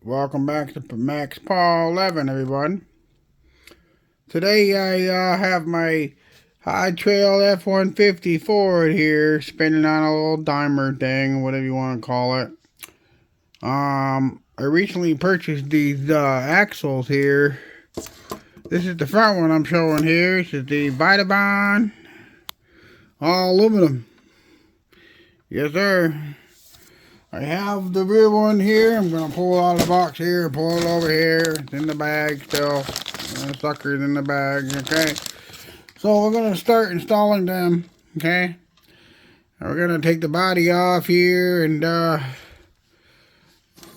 Welcome back to Max Paul 11, everyone. Today I have my High Trail F150 Ford here, spinning on a little dimer thing, whatever you want to call it. I recently purchased these axles here. This is the front one I'm showing here. This is the Vitavon, all aluminum. Yes, sir. I have the rear one here. I'm going to pull it out of the box here, pull it over here. It's in the bag still. The sucker's in the bag, okay? So we're going to start installing them, okay? We're going to take the body off here, and we're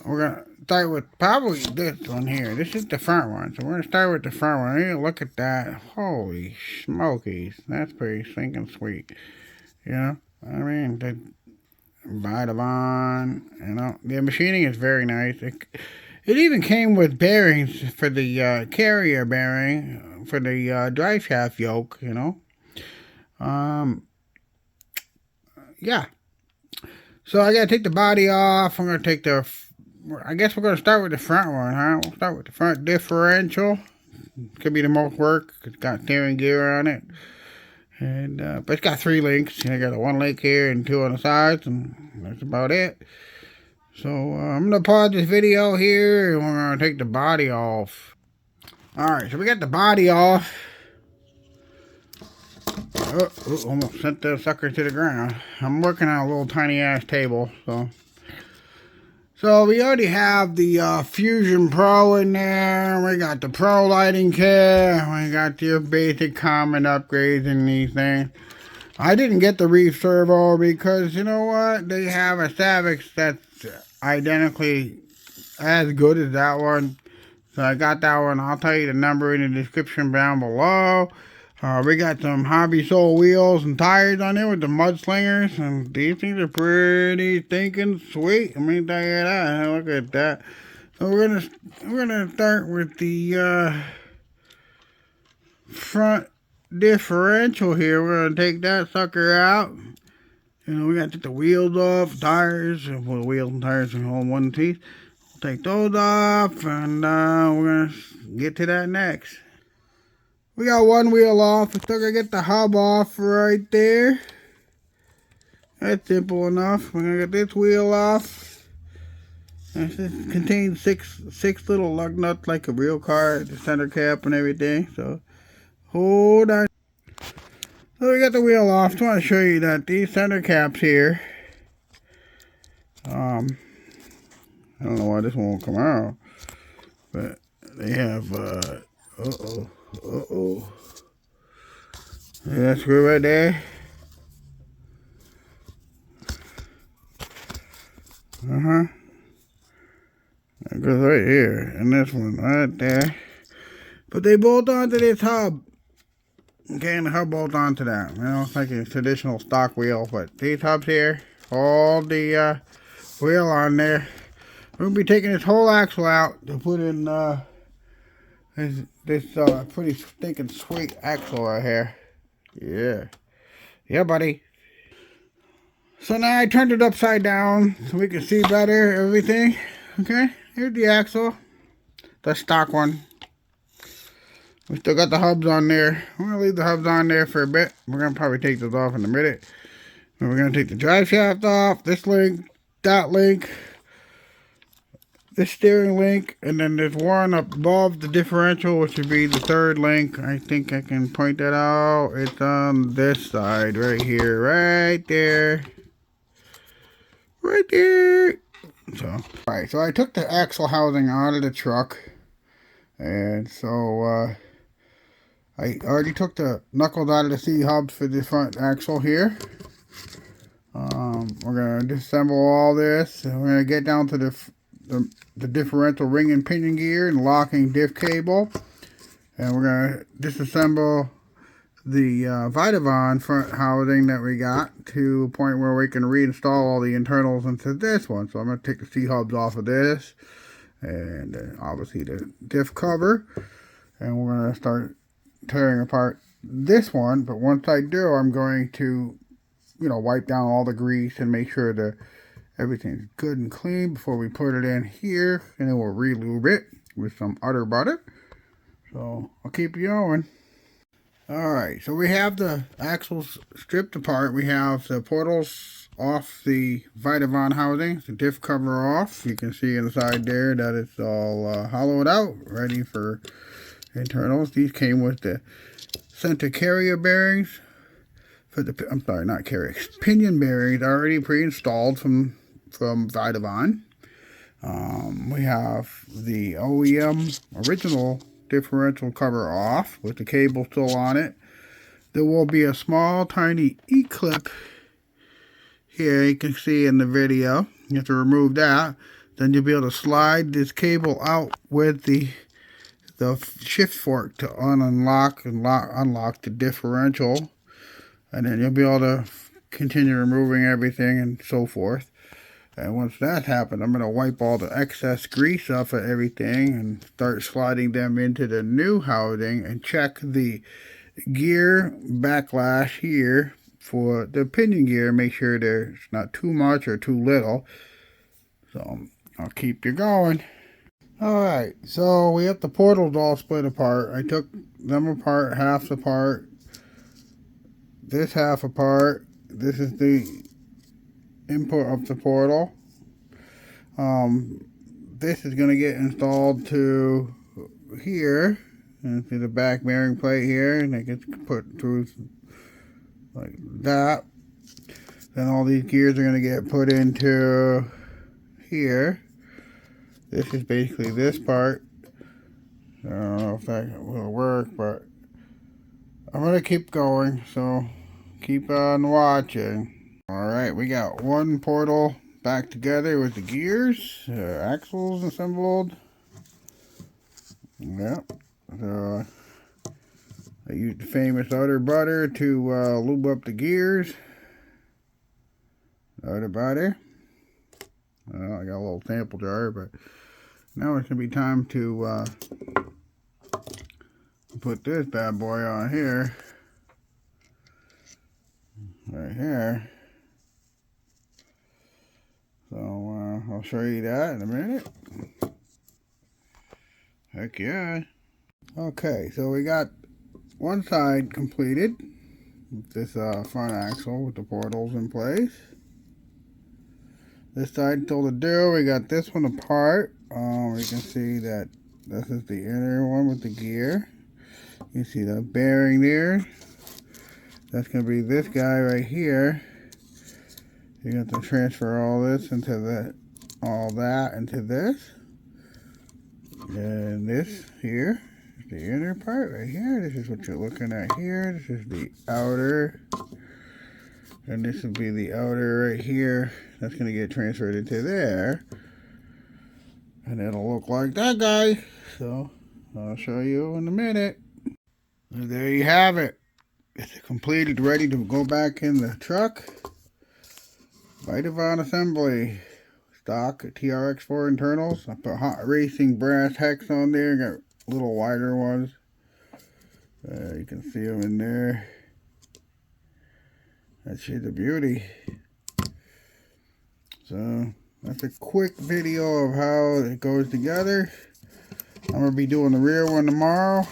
going to start with probably this one here. This is the front one, so we're going to start with the front one. Hey, look at that. Holy smokies. That's pretty stinking sweet. You know? I mean, the Vitavon, you know, the machining is very nice. It even came with bearings for the carrier bearing for the drive shaft yoke, you know. Yeah. So I gotta take the body off. I'm gonna take I guess we're gonna start with the front one, huh? We'll start with the front differential. Could be the most work. It's got steering gear on it. And but it's got 3 links. I got 1 link here and 2 on the sides, and that's about it. So I'm gonna pause this video here, and we're gonna take the body off. All right, so we got the body off. Almost sent the sucker to the ground. I'm working on a little tiny ass table, so we already have the Fusion Pro in there. We got the Pro lighting kit. We got your basic common upgrades in these things. I didn't get the reef servo because, you know what? They have a Savix that's identically as good as that one. So I got that one. I'll tell you the number in the description down below. We got some Hobby Soul wheels and tires on there with the mudslingers, and these things are pretty stinking sweet. I mean, tell you that. Look at that. So we're gonna start with the front differential here. We're gonna take that sucker out. You know, we gotta take the wheels off, tires. Well, wheels and tires are all one piece. We'll take those off, and we're gonna get to that next. We got 1 wheel off. We're still gonna get the hub off right there. That's simple enough. We're gonna get this wheel off. This contains six little lug nuts like a real car, the center cap and everything. So hold on. So we got the wheel off. Just want to show you that these center caps here. I don't know why this one won't come out, but they have see that screw right there? That goes right here, and this one right there. But they bolt onto this hub. Okay, and the hub bolts onto that. You know, it's like a traditional stock wheel, but these hubs here hold the wheel on there. We're gonna be taking this whole axle out to put in this pretty stinking sweet axle right here. Yeah, buddy. So now I turned it upside down so we can see better everything. Okay, here's the axle, the stock one. We still got the hubs on there. We're gonna leave the hubs on there for a bit. We're gonna probably take those off in a minute. And we're gonna take the drive shaft off, this link, that link, this steering link, and then there's one up above the differential, which would be the 3rd link. I think I can point that out. It's on this side right here, right there. Right there. So, alright, so I took the axle housing out of the truck. And so, I already took the knuckles out of the C-hubs for the front axle here. We're going to disassemble all this. And we're going to get down to the differential ring and pinion gear and locking diff cable. And we're going to disassemble the Vitavon front housing that we got to a point where we can reinstall all the internals into this one. So I'm going to take the C-hubs off of this. And obviously the diff cover. And we're going to start tearing apart this one. But once I do, I'm going to, you know, wipe down all the grease and make sure the everything's good and clean before we put it in here, and then we'll re-lube it with some udder butter. So I'll keep you going. Alright, so we have the axles stripped apart. We have the portals off the Vitavon housing, the diff cover off. You can see inside there that it's all hollowed out, ready for internals. These came with the center carrier bearings for the, I'm sorry, not carrier, pinion bearings already pre-installed from Vitavon. We have the OEM original differential cover off with the cable still on it. There will be a small tiny E-clip here, you can see in the video. You have to remove that. Then you'll be able to slide this cable out with the shift fork to unlock the differential, and then you'll be able to continue removing everything and so forth. And once that happens, I'm going to wipe all the excess grease off of everything and start sliding them into the new housing and check the gear backlash here for the pinion gear. Make sure there's not too much or too little. So I'll keep you going. Alright, so we have the portals all split apart. I took them apart, half apart. This half apart. This is the input of the portal. This is going to get installed to here, and see the back bearing plate here, and it gets put through like that. Then all these gears are going to get put into here. This is basically this part. I don't know if that will work, but I'm going to keep going, so keep on watching. Alright, we got one portal back together with the gears, axles assembled. Yep. So I used the famous udder butter to lube up the gears. Udder butter. Well, I got a little sample jar, but now it's going to be time to put this bad boy on here. Right here. So I'll show you that in a minute. Heck yeah. Okay, so we got one side completed with this front axle with the portals in place. This side still to do. We got this one apart. We can see that this is the inner one with the gear. You see the bearing there. That's going to be this guy right here. You have to transfer all this into all that into this. And this here is the inner part right here. This is what you're looking at here. This is the outer. And this will be the outer right here. That's going to get transferred into there. And it'll look like that guy. So I'll show you in a minute. And there you have it. It's completed, ready to go back in the truck. Vitavon assembly. Stock Trx4 internals. I put hot racing brass hex on there. Got little wider ones. You can see them in there. That shit's a beauty. So that's a quick video of how it goes together. I'm going to be doing the rear one tomorrow.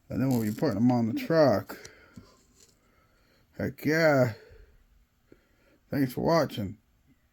And then we'll be putting them on the truck. Heck yeah. Thanks for watching.